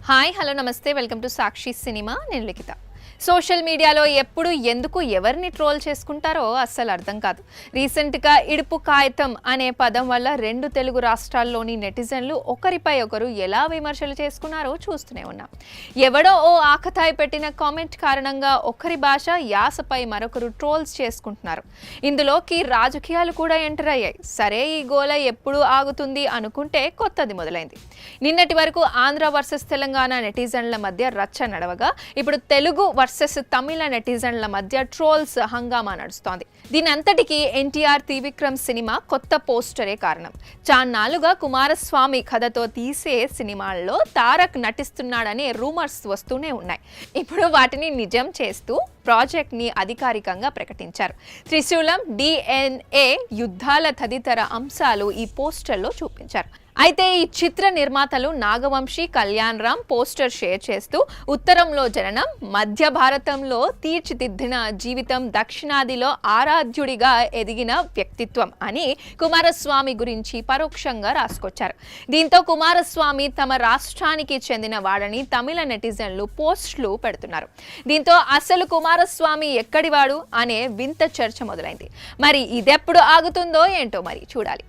Hi hello నమస్తే welcome to Sakshi cinema నేను లిఖిత social మీడియాలో ఎప్పుడు ఎందుకు ఎవరిని ట్రోల్ చేసుకుంటారో అస్సలు అర్థం కాదు. రీసెంట్గా ఇడుపు కాగితం అనే పదం వల్ల రెండు తెలుగు రాష్ట్రాల్లోని నెటిజన్లు ఒకరిపై ఒకరు ఎలా విమర్శలు చేసుకున్నారో చూస్తూనే ఉన్నాం. ఎవడో ఓ ఆకతాయి పెట్టిన కామెంట్ కారణంగా ఒకరి భాష యాసపై మరొకరు ట్రోల్స్ చేసుకుంటున్నారు. ఇందులోకి రాజకీయాలు కూడా ఎంటర్ అయ్యాయి. సరే, ఈ గోల ఎప్పుడు ఆగుతుంది అనుకుంటే కొత్తది మొదలైంది. నిన్నటి వరకు ఆంధ్ర వర్సెస్ తెలంగాణ నెటిజన్ల మధ్య రచ్చ నడవగా ఇప్పుడు తెలుగు వర్సెస్ తమిళ నెటిజన్ల మధ్య ట్రోల్స్ హంగామా నడుస్తోంది. దీని అంతటికీ ఎన్టీఆర్ త్రివిక్రమ్ సినిమా కొత్త పోస్టరే కారణం. చాన్నాళ్లుగా కుమారస్వామి కథతో తీసే సినిమాల్లో తారక్ నటిస్తున్నాడనే రూమర్స్ వస్తూనే ఉన్నాయి. ఇప్పుడు వాటిని నిజం చేస్తూ ప్రాజెక్ట్ ని అధికారికంగా ప్రకటించారు. త్రిశూలం, DNA, యుద్ధాల తదితర అంశాలు ఈ పోస్టర్లో చూపించారు. అయితే ఈ చిత్ర నిర్మాతలు నాగవంశీ, కళ్యాణ్ రామ్ పోస్టర్ షేర్ చేస్తూ ఉత్తరంలో జననం, మధ్య భారతంలో తీర్చిదిద్దిన జీవితం, దక్షిణాదిలో ఆరాధ్యుడిగా ఎదిగిన వ్యక్తిత్వం అని కుమారస్వామి గురించి పరోక్షంగా రాసుకొచ్చారు. దీంతో కుమారస్వామి తమ రాష్ట్రానికి చెందిన వాడని తమిళ నెటిజన్లు పోస్టులు పెడుతున్నారు. దీంతో అసలు కుమారస్వామి ఎక్కడివాడు అనే వింత చర్చ మొదలైంది. మరి ఇదెప్పుడు ఆగుతుందో ఏంటో మరి చూడాలి.